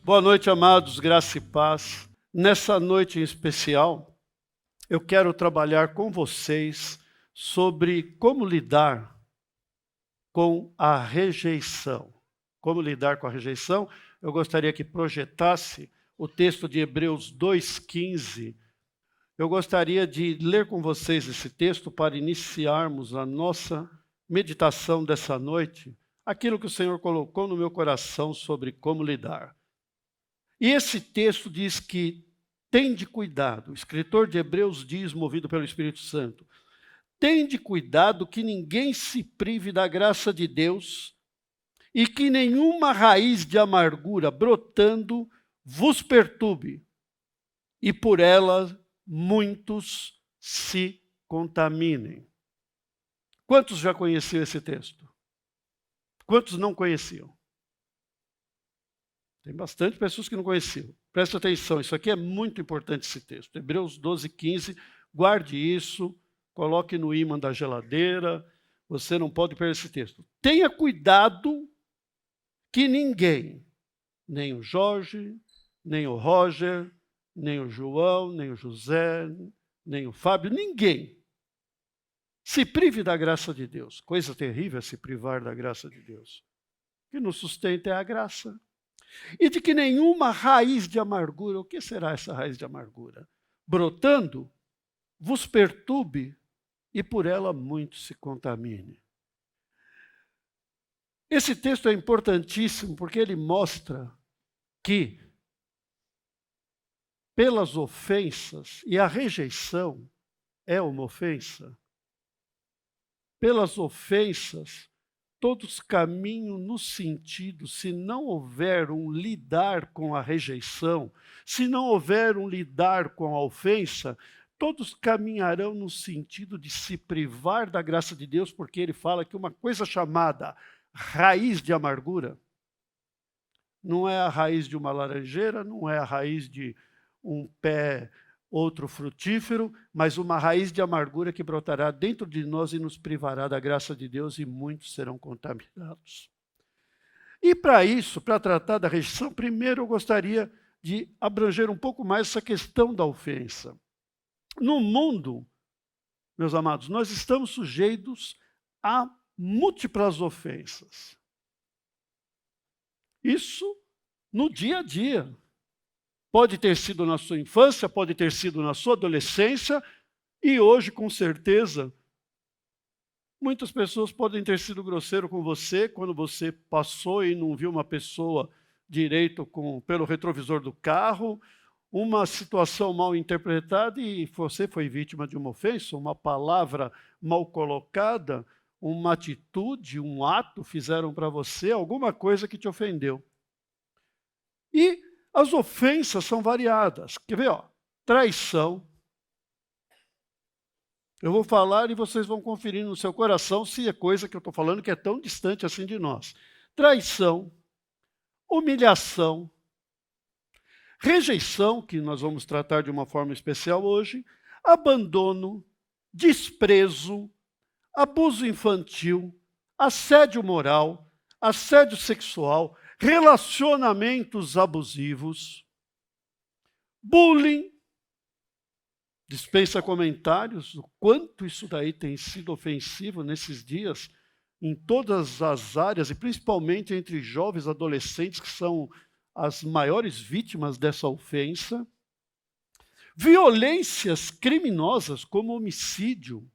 Boa noite, amados, graça e paz. Nessa noite em especial, eu quero trabalhar com vocês sobre como lidar com a rejeição. Como lidar com a rejeição? Eu gostaria que projetasse o texto de Hebreus 2,15. Eu gostaria de ler com vocês esse texto para iniciarmos a nossa meditação dessa noite, aquilo que o Senhor colocou no meu coração sobre como lidar. E esse texto diz que tende cuidado, o escritor de Hebreus diz, movido pelo Espírito Santo, tende cuidado que ninguém se prive da graça de Deus e que nenhuma raiz de amargura brotando vos perturbe, e por ela muitos se contaminem. Quantos já conheciam esse texto? Quantos não conheciam? Tem bastante pessoas que não conheciam. Presta atenção, isso aqui é muito importante, esse texto. Hebreus 12:15, guarde isso, coloque no ímã da geladeira, você não pode perder esse texto. Tenha cuidado que ninguém, nem o Jorge, nem o Roger, nem o João, nem o José, nem o Fábio, ninguém se prive da graça de Deus. Coisa terrível é se privar da graça de Deus. O que nos sustenta é a graça. E de que nenhuma raiz de amargura, o que será essa raiz de amargura? Brotando, vos perturbe e por ela muito se contamine. Esse texto é importantíssimo porque ele mostra que, pelas ofensas, e a rejeição é uma ofensa, pelas ofensas, todos caminham no sentido, se não houver um lidar com a rejeição, se não houver um lidar com a ofensa, todos caminharão no sentido de se privar da graça de Deus, porque ele fala que uma coisa chamada raiz de amargura não é a raiz de uma laranjeira, não é a raiz de um pé, outro frutífero, mas uma raiz de amargura que brotará dentro de nós e nos privará da graça de Deus e muitos serão contaminados. E para isso, para tratar da rejeição, primeiro eu gostaria de abranger um pouco mais essa questão da ofensa. No mundo, meus amados, nós estamos sujeitos a múltiplas ofensas. Isso no dia a dia. Pode ter sido na sua infância, pode ter sido na sua adolescência, e hoje, com certeza, muitas pessoas podem ter sido grosseiro com você quando você passou e não viu uma pessoa direito pelo retrovisor do carro, uma situação mal interpretada e você foi vítima de uma ofensa, uma palavra mal colocada, uma atitude, um ato fizeram para você, alguma coisa que te ofendeu. E as ofensas são variadas. Quer ver? Traição. Eu vou falar e vocês vão conferir no seu coração se é coisa que eu estou falando que é tão distante assim de nós. Traição, humilhação, rejeição, que nós vamos tratar de uma forma especial hoje, abandono, desprezo, abuso infantil, assédio moral, assédio sexual, relacionamentos abusivos, bullying, dispensa comentários, o quanto isso daí tem sido ofensivo nesses dias, em todas as áreas, e principalmente entre jovens adolescentes, que são as maiores vítimas dessa ofensa. Violências criminosas, como homicídio,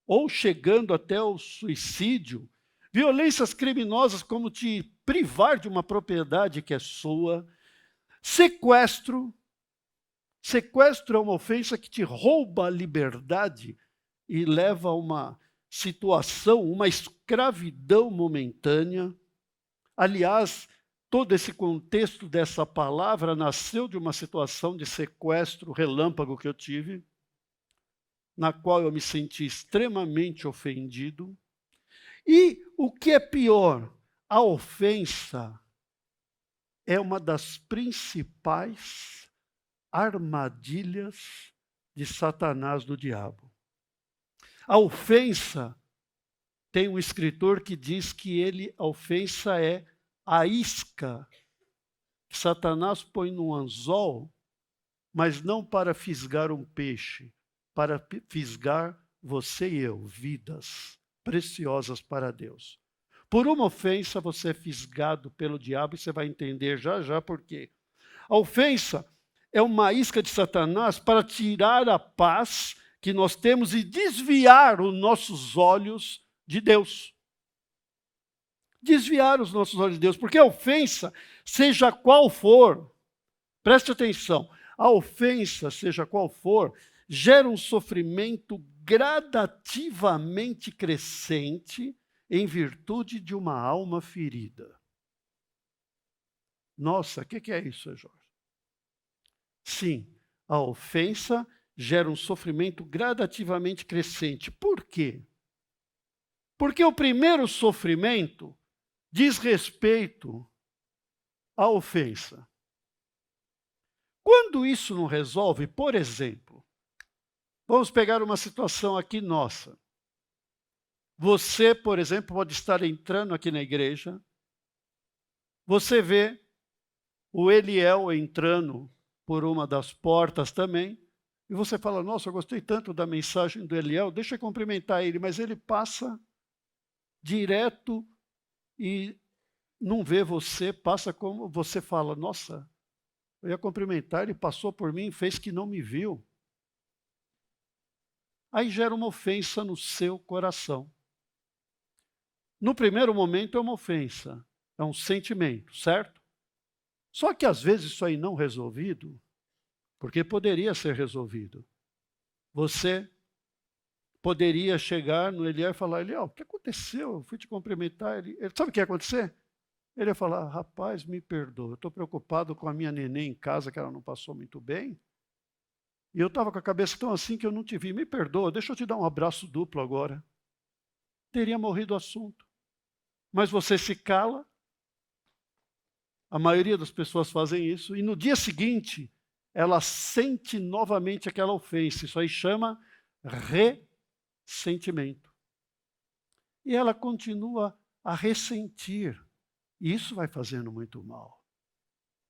ou chegando até o suicídio. Violências criminosas, como te privar de uma propriedade que é sua. Sequestro. Sequestro é uma ofensa que te rouba a liberdade e leva a uma situação, uma escravidão momentânea. Aliás, todo esse contexto dessa palavra nasceu de uma situação de sequestro relâmpago que eu tive, na qual eu me senti extremamente ofendido. E o que é pior, a ofensa é uma das principais armadilhas de Satanás, do diabo. A ofensa, tem um escritor que diz que a ofensa é a isca Satanás põe num anzol, mas não para fisgar um peixe, para fisgar você e eu, vidas preciosas para Deus. Por uma ofensa, você é fisgado pelo diabo e você vai entender já já por quê. A ofensa é uma isca de Satanás para tirar a paz que nós temos e desviar os nossos olhos de Deus. Desviar os nossos olhos de Deus, porque a ofensa, seja qual for, preste atenção, a ofensa, seja qual for, gera um sofrimento gradativamente crescente em virtude de uma alma ferida. Nossa, o que é isso, Jorge? Sim, a ofensa gera um sofrimento gradativamente crescente. Por quê? Porque o primeiro sofrimento diz respeito à ofensa. Quando isso não resolve, por exemplo, vamos pegar uma situação aqui nossa. Você, por exemplo, pode estar entrando aqui na igreja, você vê o Eliel entrando por uma das portas também, e você fala, nossa, eu gostei tanto da mensagem do Eliel, deixa eu cumprimentar ele, mas ele passa direto e não vê você, passa como você fala, nossa, eu ia cumprimentar, ele passou por mim, fez que não me viu. Aí gera uma ofensa no seu coração. No primeiro momento é uma ofensa, é um sentimento, certo? Só que às vezes isso aí não resolvido, porque poderia ser resolvido. Você poderia chegar no Eliel e falar, Eliel, o que aconteceu? Eu fui te cumprimentar. Ele sabe o que ia acontecer? Ele ia falar, rapaz, me perdoa, eu estou preocupado com a minha neném em casa, que ela não passou muito bem. E eu estava com a cabeça tão assim que eu não te vi. Me perdoa, deixa eu te dar um abraço duplo agora. Teria morrido o assunto. Mas você se cala. A maioria das pessoas fazem isso. E no dia seguinte, ela sente novamente aquela ofensa. Isso aí chama ressentimento. E ela continua a ressentir. E isso vai fazendo muito mal.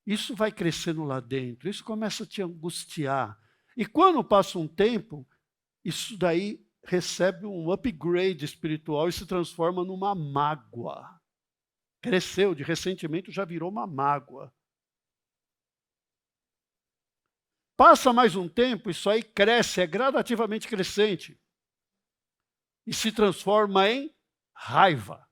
Isso vai crescendo lá dentro. Isso começa a te angustiar. E quando passa um tempo, isso daí recebe um upgrade espiritual e se transforma numa mágoa. Cresceu de ressentimento, já virou uma mágoa. Passa mais um tempo, isso aí cresce, é gradativamente crescente. E se transforma em raiva.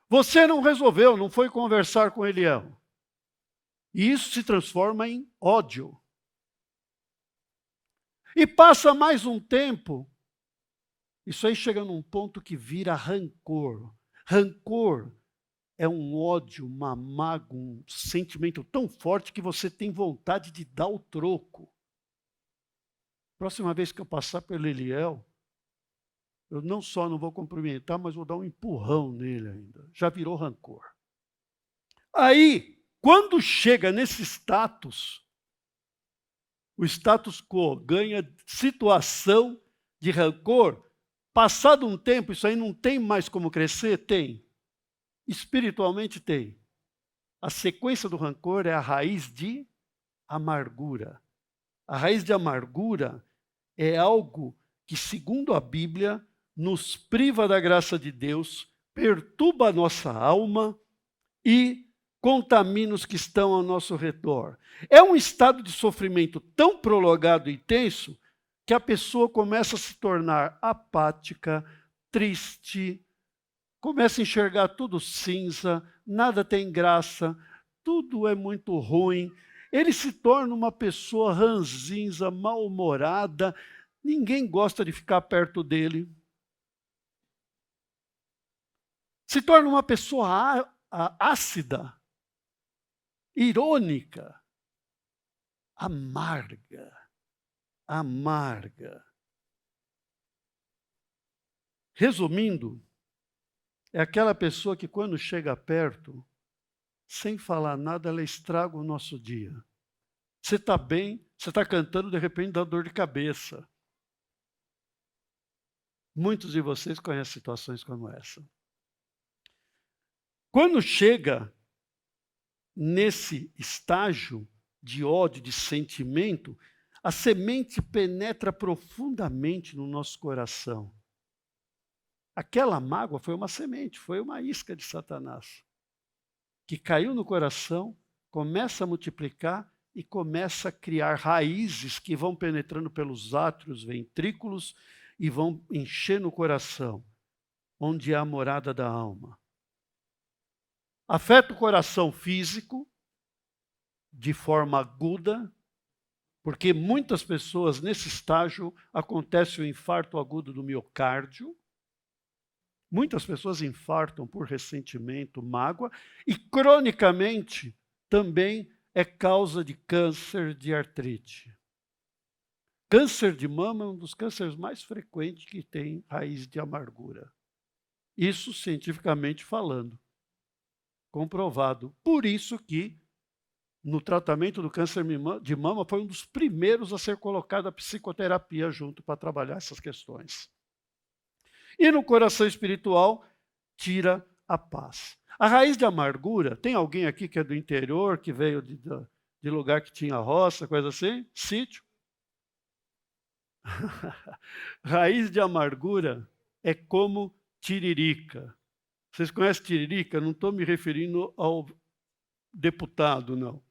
Você não resolveu, não foi conversar com Eliel. E isso se transforma em ódio. E passa mais um tempo, isso aí chega num ponto que vira rancor. Rancor é um ódio, uma mágoa, um sentimento tão forte que você tem vontade de dar o troco. Próxima vez que eu passar pelo Eliel, eu não só não vou cumprimentar, mas vou dar um empurrão nele ainda. Já virou rancor. Aí, quando chega nesse status, o status quo ganha situação de rancor, passado um tempo, isso aí não tem mais como crescer? Tem. Espiritualmente tem. A sequência do rancor é a raiz de amargura. A raiz de amargura é algo que, segundo a Bíblia, nos priva da graça de Deus, perturba a nossa alma e contamina os que estão ao nosso redor. É um estado de sofrimento tão prolongado e intenso que a pessoa começa a se tornar apática, triste, começa a enxergar tudo cinza, nada tem graça, tudo é muito ruim. Ele se torna uma pessoa ranzinza, mal-humorada, ninguém gosta de ficar perto dele. Se torna uma pessoa ácida, irônica, amarga. Resumindo, é aquela pessoa que quando chega perto, sem falar nada, ela estraga o nosso dia. Você está bem, você está cantando, de repente dá dor de cabeça. Muitos de vocês conhecem situações como essa. Quando chega nesse estágio de ódio, de sentimento, a semente penetra profundamente no nosso coração. Aquela mágoa foi uma semente, foi uma isca de Satanás, que caiu no coração, começa a multiplicar e começa a criar raízes que vão penetrando pelos átrios ventrículos e vão enchendo o coração, onde é a morada da alma. Afeta o coração físico de forma aguda, porque muitas pessoas nesse estágio acontece o infarto agudo do miocárdio. Muitas pessoas infartam por ressentimento, mágoa, e cronicamente também é causa de câncer de artrite. Câncer de mama é um dos cânceres mais frequentes que tem raiz de amargura. Isso cientificamente falando, comprovado. Por isso que no tratamento do câncer de mama foi um dos primeiros a ser colocada a psicoterapia junto para trabalhar essas questões. E no coração espiritual, tira a paz. A raiz de amargura, tem alguém aqui que é do interior, que veio de lugar que tinha roça, coisa assim? Sítio? Raiz de amargura é como tiririca. Vocês conhecem tiririca? Não estou me referindo ao deputado, não.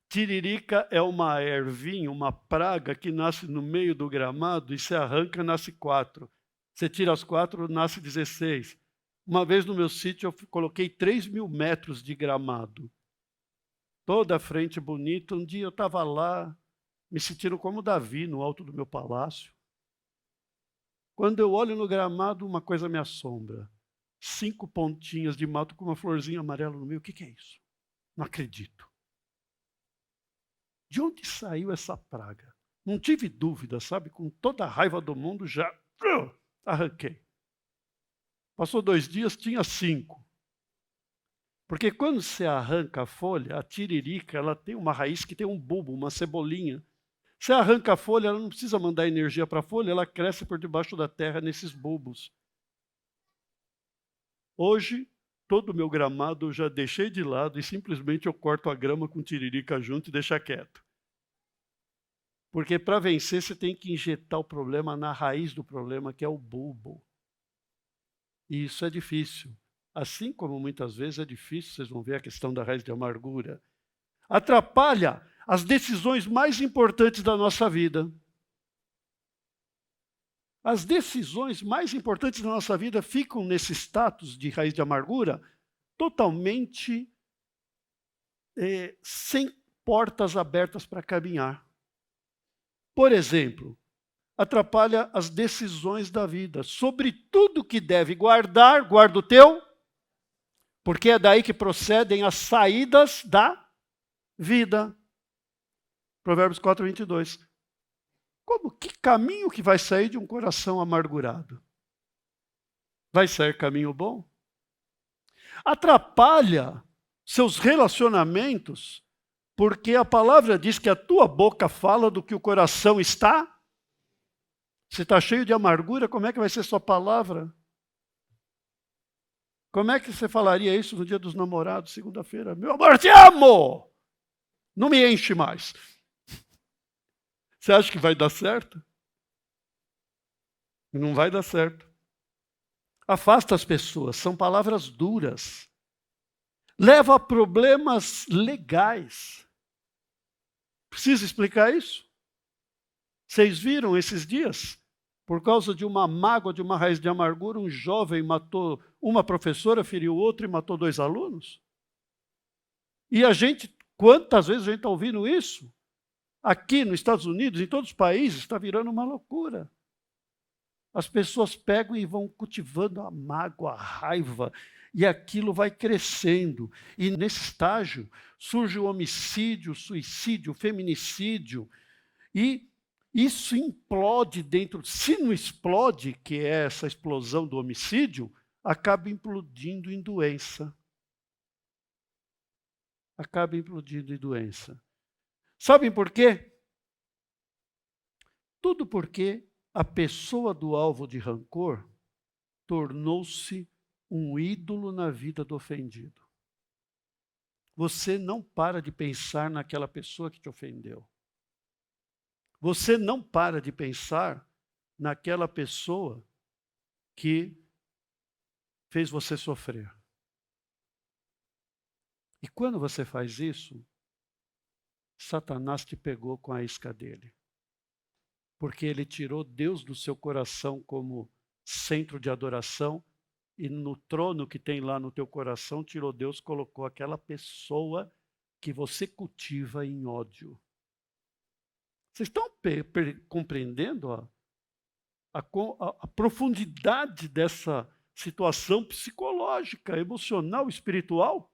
Tiririca é uma ervinha, uma praga que nasce no meio do gramado e se arranca, nasce 4. Você tira as 4, nasce 16. Uma vez no meu sítio eu coloquei 3.000 metros de gramado. Toda a frente bonita. Um dia eu estava lá, me sentindo como Davi no alto do meu palácio. Quando eu olho no gramado, uma coisa me assombra. 5 pontinhas de mato com uma florzinha amarela no meio. O que é isso? Não acredito. De onde saiu essa praga? Não tive dúvida, sabe? Com toda a raiva do mundo, já arranquei. Passou 2 dias, tinha 5. Porque quando você arranca a folha, a tiririca, ela tem uma raiz que tem um bulbo, uma cebolinha. Você arranca a folha, ela não precisa mandar energia para a folha, ela cresce por debaixo da terra nesses bulbos. Hoje, todo o meu gramado eu já deixei de lado e simplesmente eu corto a grama com tiririca junto e deixo quieto. Porque para vencer você tem que injetar o problema na raiz do problema, que é o bulbo. E isso é difícil. Assim como muitas vezes é difícil, vocês vão ver a questão da raiz de amargura. Atrapalha as decisões mais importantes da nossa vida. As decisões mais importantes da nossa vida ficam nesse status de raiz de amargura totalmente sem portas abertas para caminhar. Por exemplo, atrapalha as decisões da vida. Sobre tudo que deve guardar, guarda o teu, porque é daí que procedem as saídas da vida. Provérbios 4, 22. Que caminho que vai sair de um coração amargurado? Vai sair caminho bom? Atrapalha seus relacionamentos, porque a palavra diz que a tua boca fala do que o coração está. Se está cheio de amargura, como é que vai ser sua palavra? Como é que você falaria isso no dia dos namorados, segunda-feira? Meu amor, te amo! Não me enche mais. Você acha que vai dar certo? Não vai dar certo. Afasta as pessoas, são palavras duras. Leva a problemas legais. Precisa explicar isso? Vocês viram esses dias? Por causa de uma mágoa, de uma raiz de amargura, um jovem matou uma professora, feriu outra e matou 2 alunos? E a gente, quantas vezes a gente está ouvindo isso? Aqui nos Estados Unidos, em todos os países, está virando uma loucura. As pessoas pegam e vão cultivando a mágoa, a raiva, e aquilo vai crescendo. E nesse estágio surge o homicídio, o suicídio, o feminicídio, e isso implode dentro. Se não explode, que é essa explosão do homicídio, acaba implodindo em doença. Acaba implodindo em doença. Sabem por quê? Tudo porque a pessoa do alvo de rancor tornou-se um ídolo na vida do ofendido. você não para de pensar naquela pessoa que te ofendeu. Você não para de pensar naquela pessoa que fez você sofrer. E quando você faz isso, Satanás te pegou com a isca dele. Porque ele tirou Deus do seu coração como centro de adoração e no trono que tem lá no teu coração, tirou Deus, colocou aquela pessoa que você cultiva em ódio. Vocês estão compreendendo a profundidade dessa situação psicológica, emocional, espiritual?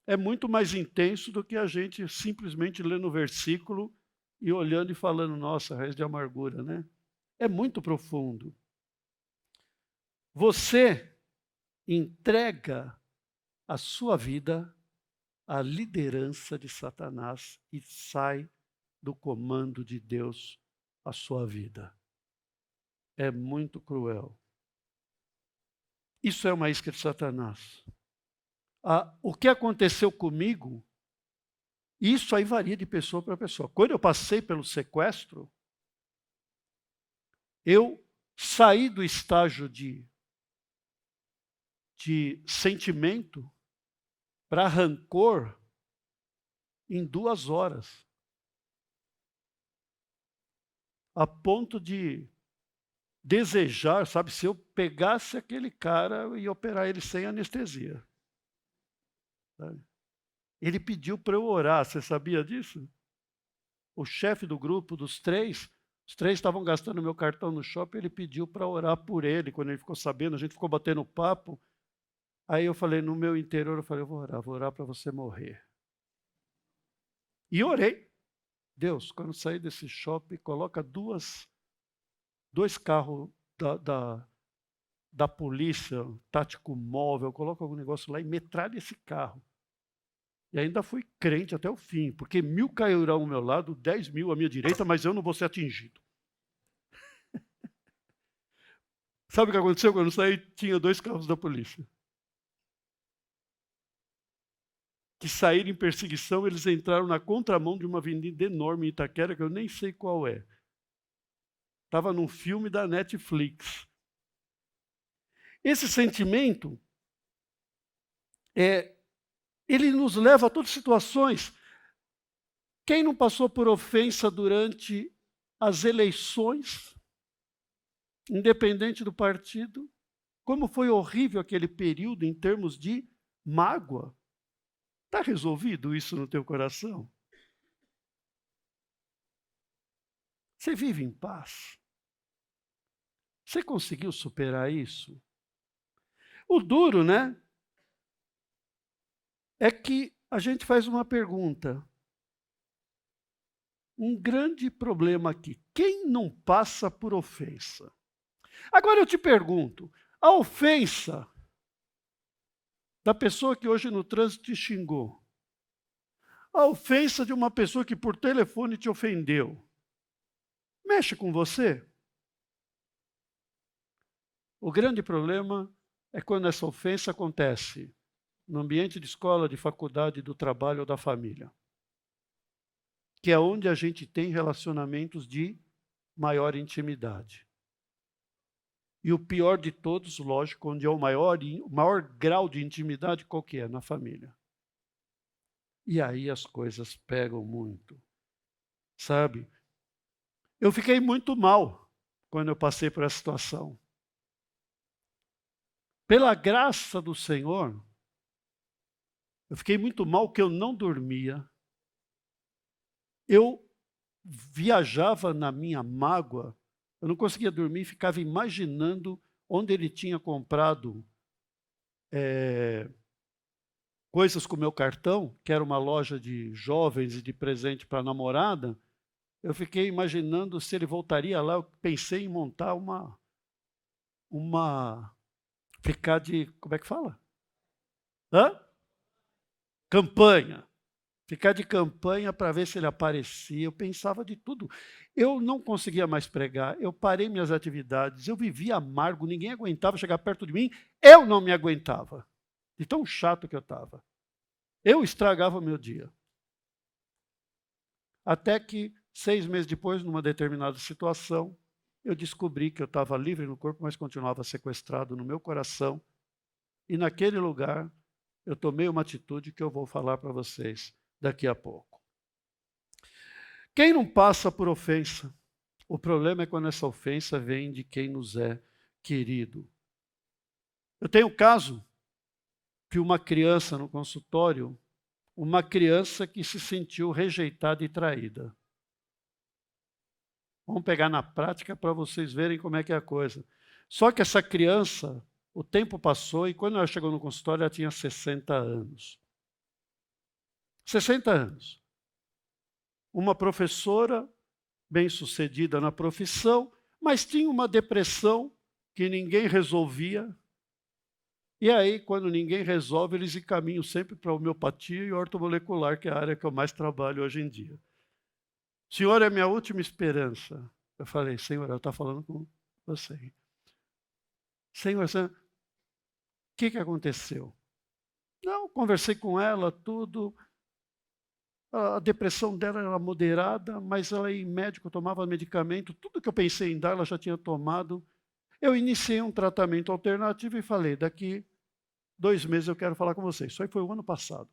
É muito mais intenso do que a gente simplesmente lendo o versículo e olhando e falando, nossa, raiz de amargura, né? É muito profundo. Você entrega a sua vida à liderança de Satanás e sai do comando de Deus a sua vida. É muito cruel. Isso é uma isca de Satanás. O que aconteceu comigo, isso aí varia de pessoa para pessoa. Quando eu passei pelo sequestro, eu saí do estágio de sentimento para rancor em 2 horas. A ponto de desejar, sabe, se eu pegasse aquele cara, eu ia operar ele sem anestesia. Sabe? Ele pediu para eu orar, você sabia disso? O chefe do grupo, dos 3, os 3 estavam gastando meu cartão no shopping, ele pediu para orar por ele. Quando ele ficou sabendo, a gente ficou batendo papo. Aí eu falei, no meu interior, eu falei, eu vou orar para você morrer. E orei. Deus, quando sair desse shopping, coloca 2 carros da polícia, tático móvel, coloca algum negócio lá e metralha esse carro. E ainda fui crente até o fim, porque 1000 cairão ao meu lado, 10.000 à minha direita, mas eu não vou ser atingido. Sabe o que aconteceu? Quando eu saí, tinha 2 carros da polícia. Que saíram em perseguição, eles entraram na contramão de uma avenida enorme em Itaquera, que eu nem sei qual é. Estava num filme da Netflix. Esse sentimento, ele nos leva a todas as situações. Quem não passou por ofensa durante as eleições, independente do partido, como foi horrível aquele período em termos de mágoa? Está resolvido isso no teu coração? Você vive em paz? Você conseguiu superar isso? O duro, né? É que a gente faz uma pergunta. Um grande problema aqui. Quem não passa por ofensa? Agora eu te pergunto, a ofensa da pessoa que hoje no trânsito te xingou, a ofensa de uma pessoa que por telefone te ofendeu, mexe com você? O grande problema é quando essa ofensa acontece no ambiente de escola, de faculdade, do trabalho ou da família, que é onde a gente tem relacionamentos de maior intimidade. E o pior de todos, lógico, onde é o maior grau de intimidade, qual que é? Na família. E aí as coisas pegam muito, sabe? Eu fiquei muito mal quando eu passei por essa situação. Pela graça do Senhor, eu fiquei muito mal que eu não dormia. Eu viajava na minha mágoa, eu não conseguia dormir, ficava imaginando onde ele tinha comprado coisas com o meu cartão, que era uma loja de jovens e de presente para a namorada. Eu fiquei imaginando se ele voltaria lá. Eu pensei em montar ficar de, como é que fala? Campanha. Ficar de campanha para ver se ele aparecia. Eu pensava de tudo. Eu não conseguia mais pregar, eu parei minhas atividades, eu vivia amargo, ninguém aguentava chegar perto de mim, eu não me aguentava. De tão chato que eu estava. Eu estragava o meu dia. Até que, 6 meses depois, numa determinada situação, eu descobri que eu estava livre no corpo, mas continuava sequestrado no meu coração. E naquele lugar, eu tomei uma atitude que eu vou falar para vocês daqui a pouco. Quem não passa por ofensa? O problema é quando essa ofensa vem de quem nos é querido. Eu tenho um caso que uma criança no consultório, uma criança que se sentiu rejeitada e traída. Vamos pegar na prática para vocês verem como é que é a coisa. Só que essa criança, o tempo passou e quando ela chegou no consultório, ela tinha 60 anos. 60 anos. Uma professora bem-sucedida na profissão, mas tinha uma depressão que ninguém resolvia. E aí, quando ninguém resolve, eles encaminham sempre para a homeopatia e ortomolecular, que é a área que eu mais trabalho hoje em dia. Senhor, é minha última esperança. Eu falei, Senhor, ela está falando com você. Senhor, o que aconteceu? Não, conversei com ela, tudo. A depressão dela era moderada, mas ela ia em médico, tomava medicamento. Tudo que eu pensei em dar, ela já tinha tomado. Eu iniciei um tratamento alternativo e falei, daqui 2 meses eu quero falar com você. Isso aí foi o ano passado.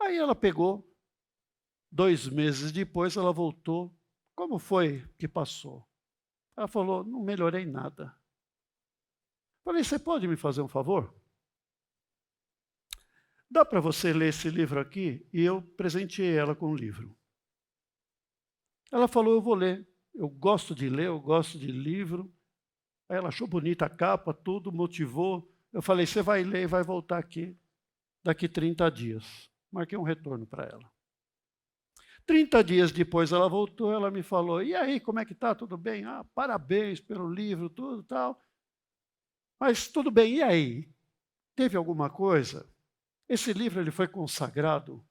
Aí ela pegou, 2 meses depois ela voltou. Como foi que passou? Ela falou, não melhorei nada. Falei, você pode me fazer um favor? Dá para você ler esse livro aqui? E eu presenteei ela com um livro. Ela falou, eu vou ler. Eu gosto de ler, eu gosto de livro. Aí ela achou bonita a capa, tudo, motivou. Eu falei, você vai ler e vai voltar aqui daqui 30 dias. Marquei um retorno para ela. 30 dias depois ela voltou, ela me falou, e aí, como é que tá? Tudo bem? Ah, parabéns pelo livro, tudo tal. Mas tudo bem, e aí? Teve alguma coisa? Esse livro ele foi consagrado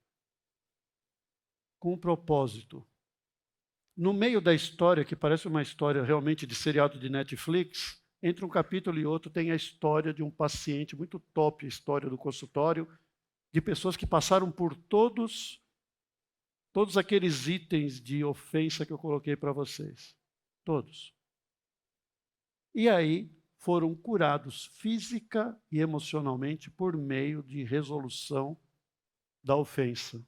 com um propósito. No meio da história, que parece uma história realmente de seriado de Netflix, entre um capítulo e outro tem a história de um paciente muito top, a história do consultório, de pessoas que passaram por todos aqueles itens de ofensa que eu coloquei para vocês. Todos. E aí foram curados física e emocionalmente por meio de resolução da ofensa.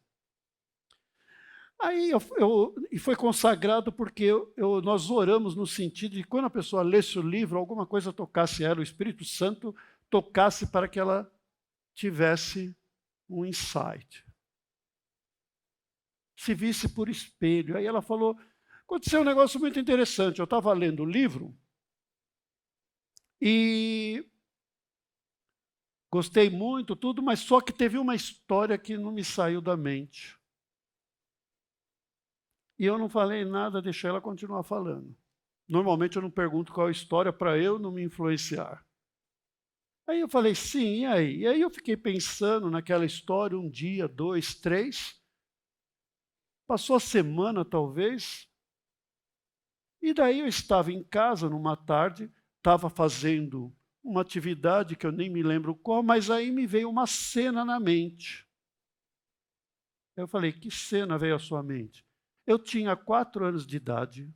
Aí e foi consagrado porque nós oramos no sentido de quando a pessoa lesse o livro, alguma coisa tocasse ela, o Espírito Santo tocasse para que ela tivesse um insight. Se visse por espelho. Aí ela falou, aconteceu um negócio muito interessante. Eu estava lendo o livro e gostei muito, tudo, mas só que teve uma história que não me saiu da mente. E eu não falei nada, deixei ela continuar falando. Normalmente eu não pergunto qual é a história para eu não me influenciar. Aí eu falei, sim, e aí? E aí eu fiquei pensando naquela história, 1 dia, 2, 3. Passou a semana, talvez. E daí eu estava em casa numa tarde, estava fazendo uma atividade que eu nem me lembro qual, mas aí me veio uma cena na mente. Eu falei, que cena veio à sua mente? Eu tinha 4 anos de idade,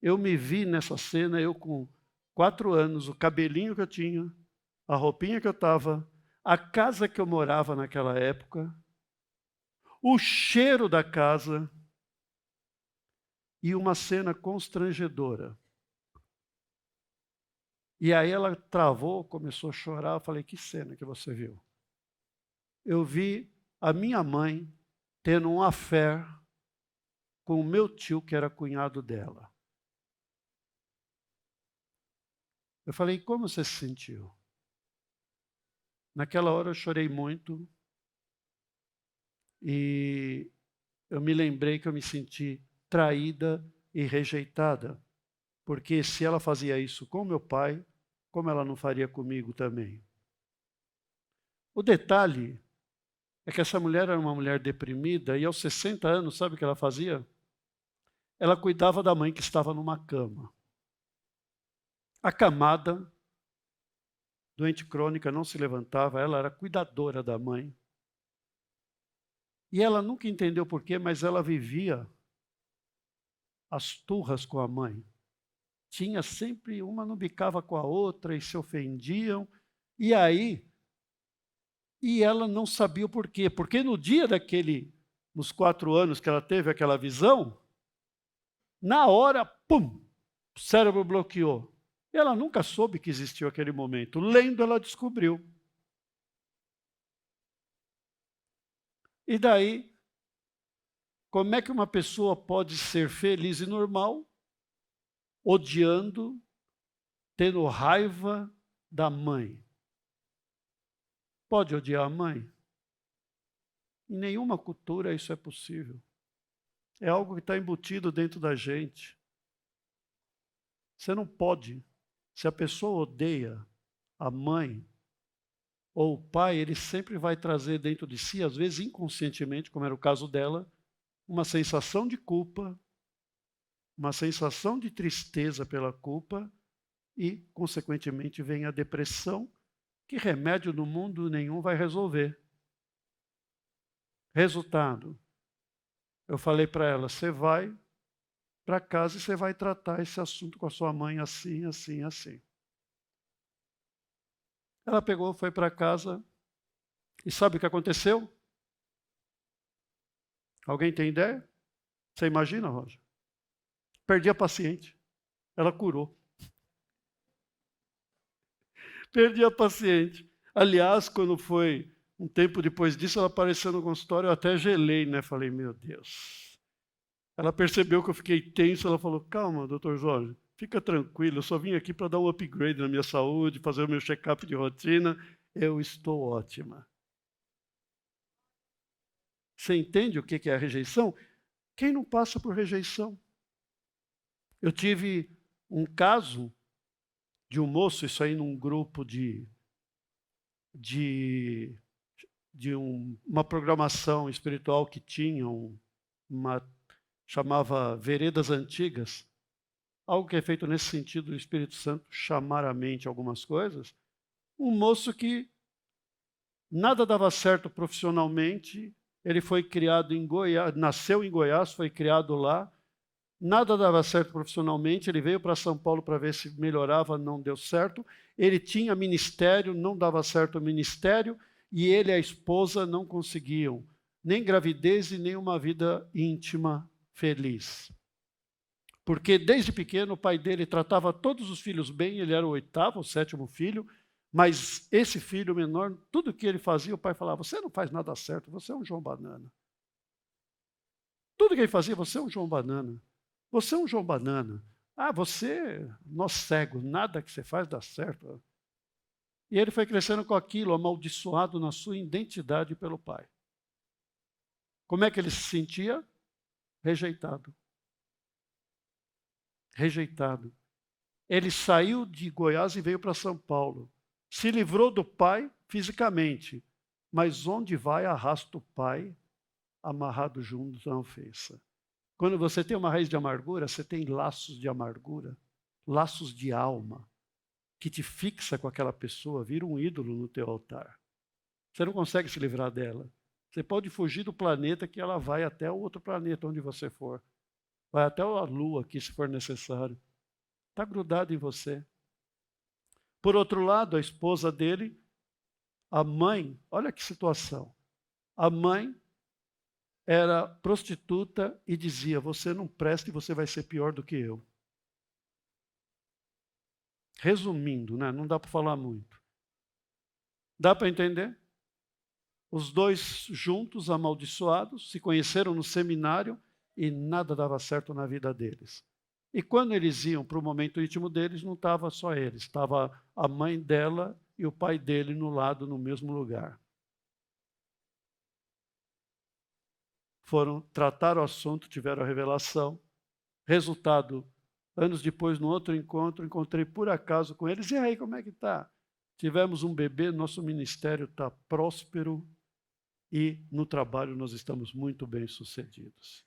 eu me vi nessa cena, eu com 4 anos, o cabelinho que eu tinha, a roupinha que eu estava, a casa que eu morava naquela época, o cheiro da casa e uma cena constrangedora. E aí ela travou, começou a chorar, eu falei, que cena que você viu? Eu vi a minha mãe tendo um affair com o meu tio, que era cunhado dela. Eu falei, como você se sentiu? Naquela hora eu chorei muito e eu me lembrei que eu me senti traída e rejeitada, porque se ela fazia isso com meu pai, como ela não faria comigo também? O detalhe é que essa mulher era uma mulher deprimida e aos 60 anos, sabe o que ela fazia? Ela cuidava da mãe que estava numa cama. Acamada, doente crônica, não se levantava, ela era cuidadora da mãe. E ela nunca entendeu por quê, mas ela vivia as turras com a mãe. Tinha sempre, uma não bicava com a outra e se ofendiam. E ela não sabia o porquê. Porque no dia nos 4 anos que ela teve aquela visão, na hora, pum, o cérebro bloqueou. Ela nunca soube que existiu aquele momento. Lendo, ela descobriu. E daí, como é que uma pessoa pode ser feliz e normal, odiando, tendo raiva da mãe? Pode odiar a mãe? Em nenhuma cultura isso é possível. É algo que está embutido dentro da gente. Você não pode. Se a pessoa odeia a mãe ou o pai, ele sempre vai trazer dentro de si, às vezes inconscientemente, como era o caso dela, uma sensação de culpa, uma sensação de tristeza pela culpa e, consequentemente, vem a depressão, que remédio no mundo nenhum vai resolver. Resultado, eu falei para ela, você vai para casa e você vai tratar esse assunto com a sua mãe assim, assim, assim. Ela pegou, foi para casa e sabe o que aconteceu? Alguém tem ideia? Você imagina, Roger? Perdi a paciente. Ela curou. Perdi a paciente. Aliás, quando foi um tempo depois disso, ela apareceu no consultório, eu até gelei, né? Falei, meu Deus. Ela percebeu que eu fiquei tenso, ela falou, calma, doutor Jorge, fica tranquilo, eu só vim aqui para dar um upgrade na minha saúde, fazer o meu check-up de rotina, eu estou ótima. Você entende o que é a rejeição? Quem não passa por rejeição? Eu tive um caso de um moço, isso aí num grupo uma programação espiritual que tinha, chamava Veredas Antigas, algo que é feito nesse sentido do Espírito Santo chamar à mente algumas coisas. Um moço que nada dava certo profissionalmente, ele foi criado em Goiás, nasceu em Goiás, foi criado lá, nada dava certo profissionalmente, ele veio para São Paulo para ver se melhorava, não deu certo. Ele tinha ministério, não dava certo o ministério, e ele e a esposa não conseguiam nem gravidez e nem uma vida íntima feliz. Porque desde pequeno o pai dele tratava todos os filhos bem, ele era o 8º, o 7º filho, mas esse filho menor, tudo que ele fazia, o pai falava, você não faz nada certo, você é um João Banana. Tudo que ele fazia, você é um João Banana. Você é um João Banana. Ah, você, nós cegos, nada que você faz dá certo. E ele foi crescendo com aquilo, amaldiçoado na sua identidade pelo pai. Como é que ele se sentia? Rejeitado. Rejeitado. Ele saiu de Goiás e veio para São Paulo. Se livrou do pai fisicamente, mas onde vai arrasta o pai amarrado junto na ofensa. Quando você tem uma raiz de amargura, você tem laços de amargura, laços de alma, que te fixa com aquela pessoa, vira um ídolo no teu altar. Você não consegue se livrar dela. Você pode fugir do planeta que ela vai até o outro planeta onde você for. Vai até a lua aqui, se for necessário. Está grudado em você. Por outro lado, a esposa dele, a mãe, olha que situação. A mãe era prostituta e dizia, você não presta e você vai ser pior do que eu. Resumindo, né? Não dá para falar muito. Dá para entender? Os dois juntos, amaldiçoados, se conheceram no seminário e nada dava certo na vida deles. E quando eles iam para o momento íntimo deles, não estava só eles, estava a mãe dela e o pai dele no lado, no mesmo lugar. Foram tratar o assunto, tiveram a revelação. Resultado, anos depois, no outro encontro, encontrei por acaso com eles. E aí, como é que está? Tivemos um bebê, nosso ministério está próspero e no trabalho nós estamos muito bem sucedidos.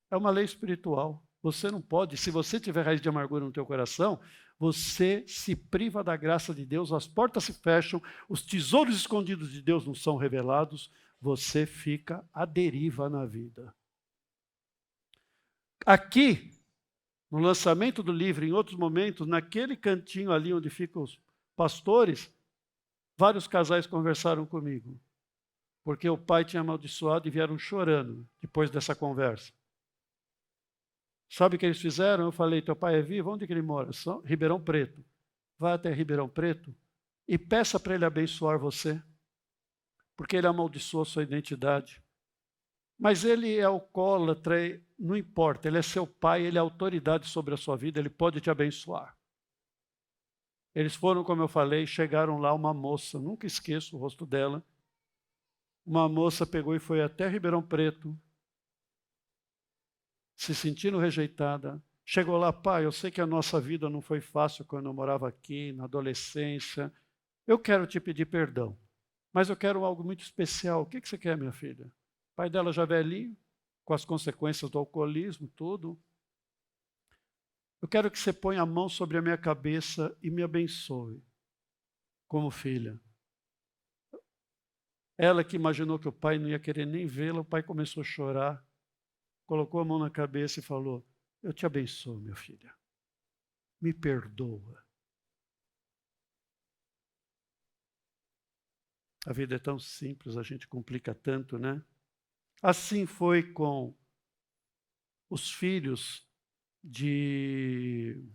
É uma lei espiritual. Você não pode, se você tiver raiz de amargura no teu coração, você se priva da graça de Deus, as portas se fecham, os tesouros escondidos de Deus não são revelados, você fica à deriva na vida. Aqui, no lançamento do livro, em outros momentos, naquele cantinho ali onde ficam os pastores, vários casais conversaram comigo, porque o pai tinha amaldiçoado e vieram chorando depois dessa conversa. Sabe o que eles fizeram? Eu falei, teu pai é vivo? Onde que ele mora? Ribeirão Preto. Vá até Ribeirão Preto e peça para ele abençoar você, porque ele amaldiçoou sua identidade. Mas ele é alcoólatra, não importa, ele é seu pai, ele é autoridade sobre a sua vida, ele pode te abençoar. Eles foram, como eu falei, chegaram lá uma moça, nunca esqueço o rosto dela, uma moça pegou e foi até Ribeirão Preto, se sentindo rejeitada. Chegou lá, pai, eu sei que a nossa vida não foi fácil quando eu morava aqui, na adolescência. Eu quero te pedir perdão, mas eu quero algo muito especial. O que você quer, minha filha? O pai dela já velhinho, com as consequências do alcoolismo, tudo. Eu quero que você ponha a mão sobre a minha cabeça e me abençoe, como filha. Ela que imaginou que o pai não ia querer nem vê-la, o pai começou a chorar, colocou a mão na cabeça e falou, eu te abençoo, minha filha. Me perdoa. A vida é tão simples, a gente complica tanto, né? Assim foi com os filhos de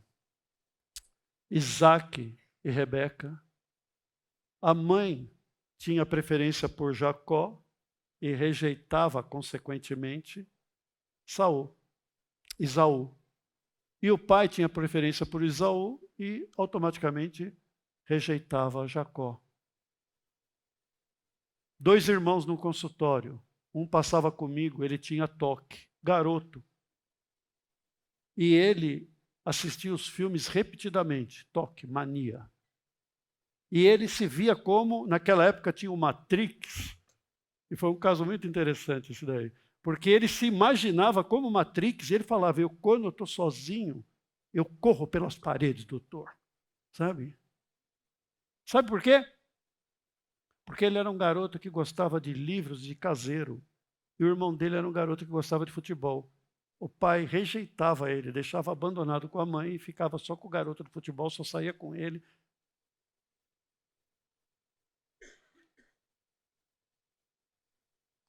Isaac e Rebeca. A mãe tinha preferência por Jacó e rejeitava, consequentemente, Esaú. E o pai tinha preferência por Esaú e automaticamente rejeitava Jacó. 2 irmãos no consultório. Um passava comigo, ele tinha toque, garoto. E ele assistia os filmes repetidamente, toque, mania. E ele se via como, naquela época tinha o Matrix, e foi um caso muito interessante isso daí, porque ele se imaginava como Matrix, e ele falava, quando eu estou sozinho, eu corro pelas paredes, doutor. Sabe? Sabe por quê? Porque ele era um garoto que gostava de livros de caseiro, e o irmão dele era um garoto que gostava de futebol. O pai rejeitava ele, deixava abandonado com a mãe e ficava só com o garoto do futebol, só saía com ele.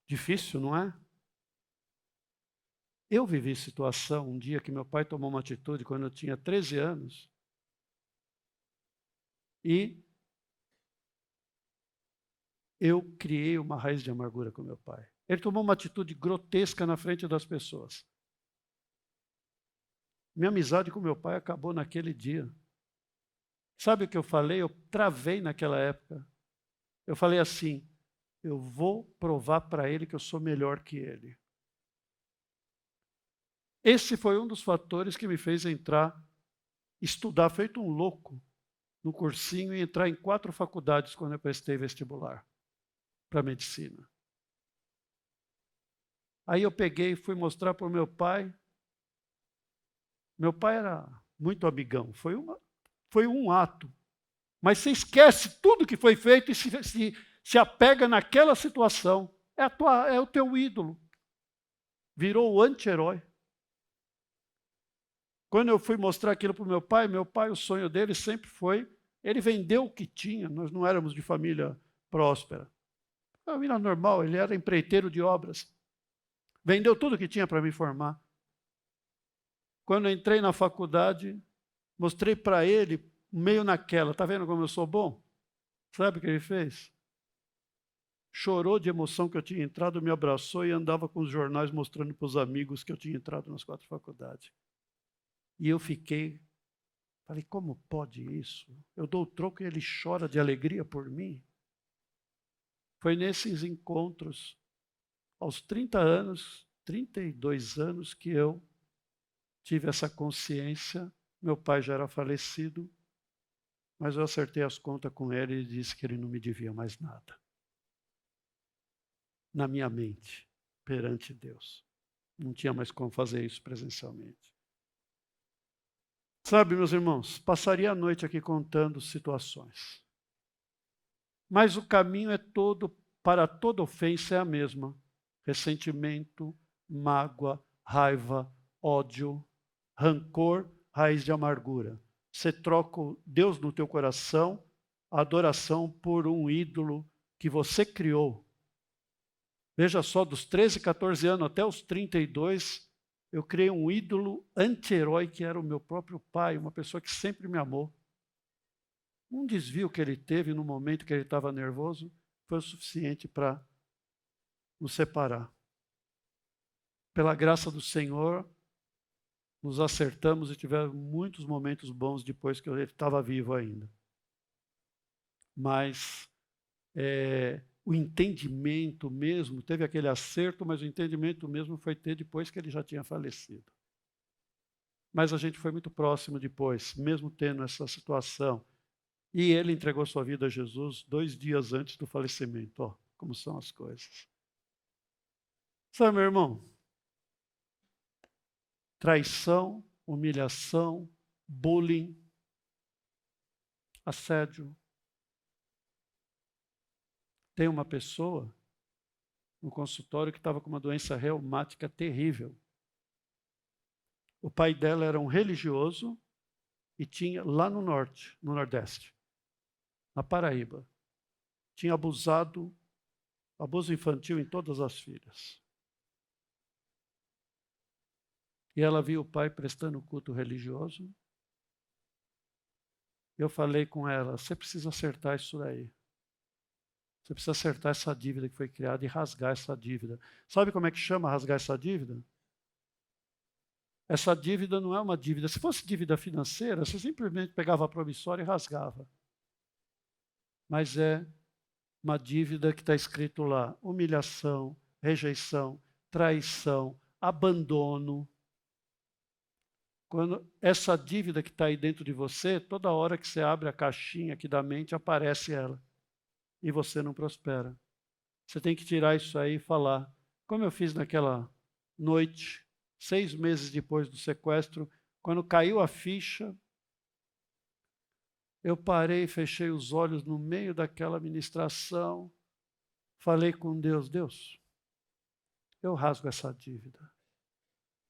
Difícil, não é? Eu vivi situação um dia que meu pai tomou uma atitude quando eu tinha 13 anos e eu criei uma raiz de amargura com meu pai. Ele tomou uma atitude grotesca na frente das pessoas. Minha amizade com meu pai acabou naquele dia. Sabe o que eu falei? Eu travei naquela época. Eu falei assim, eu vou provar para ele que eu sou melhor que ele. Esse foi um dos fatores que me fez estudar feito um louco no cursinho e entrar em 4 faculdades quando eu prestei vestibular para medicina. Aí eu peguei e fui mostrar para o meu pai. Meu pai era muito amigão, foi um ato. Mas você esquece tudo que foi feito e se apega naquela situação. É o teu ídolo. Virou o anti-herói. Quando eu fui mostrar aquilo para o meu pai, o sonho dele sempre foi, ele vendeu o que tinha, nós não éramos de família próspera. Família normal, ele era empreiteiro de obras. Vendeu tudo o que tinha para me formar. Quando eu entrei na faculdade, mostrei para ele, meio naquela, tá vendo como eu sou bom? Sabe o que ele fez? Chorou de emoção que eu tinha entrado, me abraçou e andava com os jornais mostrando para os amigos que eu tinha entrado nas 4 faculdades. E eu falei, como pode isso? Eu dou o troco e ele chora de alegria por mim. Foi nesses encontros, aos 30 anos, 32 anos, que eu tive essa consciência. Meu pai já era falecido, mas eu acertei as contas com ele e disse que ele não me devia mais nada. Na minha mente, perante Deus. Não tinha mais como fazer isso presencialmente. Sabe, meus irmãos, passaria a noite aqui contando situações. Mas o caminho é todo para toda ofensa é a mesma: ressentimento, mágoa, raiva, ódio, rancor, raiz de amargura. Você troca Deus no teu coração, a adoração, por um ídolo que você criou. Veja só, dos 13, 14 anos até os 32, eu criei um ídolo anti-herói que era o meu próprio pai, uma pessoa que sempre me amou. Um desvio que ele teve no momento que ele estava nervoso foi o suficiente para nos separar. Pela graça do Senhor, nos acertamos e tivemos muitos momentos bons depois que ele estava vivo ainda. Mas o entendimento mesmo, teve aquele acerto, mas o entendimento mesmo foi ter depois que ele já tinha falecido. Mas a gente foi muito próximo depois, mesmo tendo essa situação. E ele entregou sua vida a Jesus 2 dias antes do falecimento. Ó, como são as coisas. Sabe, meu irmão? Traição, humilhação, bullying, assédio. Tem uma pessoa no consultório que estava com uma doença reumática terrível. O pai dela era um religioso e tinha, lá no norte, no nordeste, na Paraíba, tinha abusado, abuso infantil em todas as filhas. E ela viu o pai prestando culto religioso. Eu falei com ela: você precisa acertar isso daí. Você precisa acertar essa dívida que foi criada e rasgar essa dívida. Sabe como é que chama rasgar essa dívida? Essa dívida não é uma dívida. Se fosse dívida financeira, você simplesmente pegava a promissória e rasgava. Mas é uma dívida que está escrito lá: humilhação, rejeição, traição, abandono. Quando essa dívida que está aí dentro de você, toda hora que você abre a caixinha aqui da mente, aparece ela. E você não prospera. Você tem que tirar isso aí e falar. Como eu fiz naquela noite, 6 meses depois do sequestro, quando caiu a ficha, eu parei, fechei os olhos no meio daquela ministração, falei com Deus: Deus, eu rasgo essa dívida.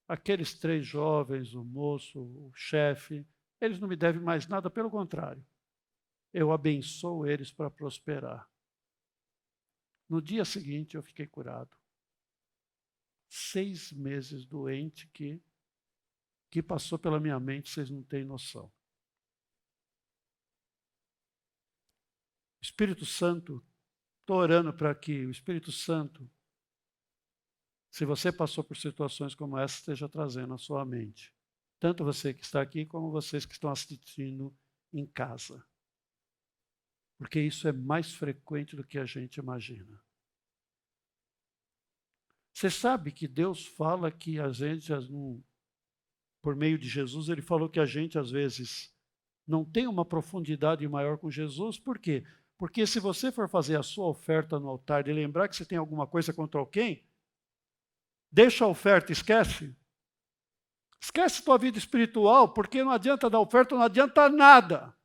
Aqueles 3 jovens, o moço, o chefe, eles não me devem mais nada, pelo contrário. Eu abençoo eles para prosperar. No dia seguinte eu fiquei curado. 6 meses doente que passou pela minha mente, vocês não têm noção. Espírito Santo, estou orando para que o Espírito Santo, se você passou por situações como essa, esteja trazendo à sua mente. Tanto você que está aqui, como vocês que estão assistindo em casa. Porque isso é mais frequente do que a gente imagina. Você sabe que Deus fala que a gente, por meio de Jesus, ele falou que a gente, às vezes, não tem uma profundidade maior com Jesus. Por quê? Porque se você for fazer a sua oferta no altar e lembrar que você tem alguma coisa contra alguém, deixa a oferta, esquece. Esquece tua vida espiritual, porque não adianta dar oferta, não adianta nada.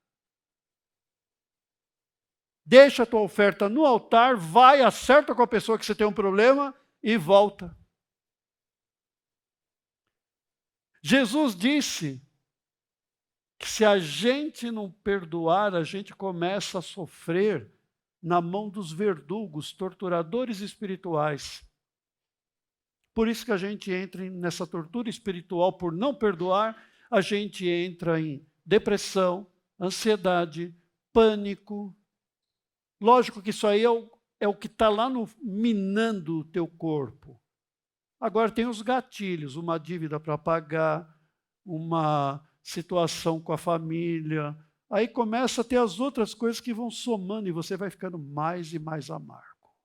Deixa a tua oferta no altar, vai, acerta com a pessoa que você tem um problema e volta. Jesus disse que se a gente não perdoar, a gente começa a sofrer na mão dos verdugos, torturadores espirituais. Por isso que a gente entra nessa tortura espiritual por não perdoar, a gente entra em depressão, ansiedade, pânico. Lógico que isso aí é o que está lá minando o teu corpo. Agora tem os gatilhos, uma dívida para pagar, uma situação com a família. Aí começa a ter as outras coisas que vão somando e você vai ficando mais e mais amargo.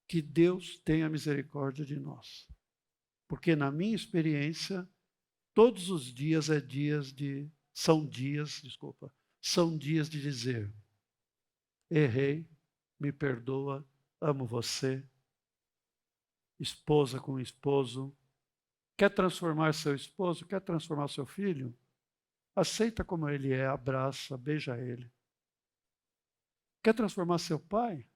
Que Deus tenha misericórdia de nós. Porque na minha experiência, todos os dias são dias de dizer: errei, me perdoa, amo você. Esposa com esposo. Quer transformar seu esposo? Quer transformar seu filho? Aceita como ele é, abraça, beija ele. Quer transformar seu pai?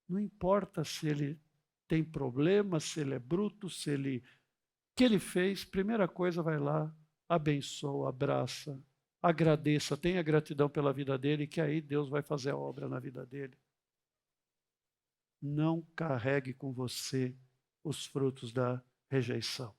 Não importa se ele tem problema, se ele é bruto, se ele... O que ele fez, primeira coisa, vai lá, abençoa, abraça, agradeça, tenha gratidão pela vida dele, que aí Deus vai fazer a obra na vida dele. Não carregue com você os frutos da rejeição.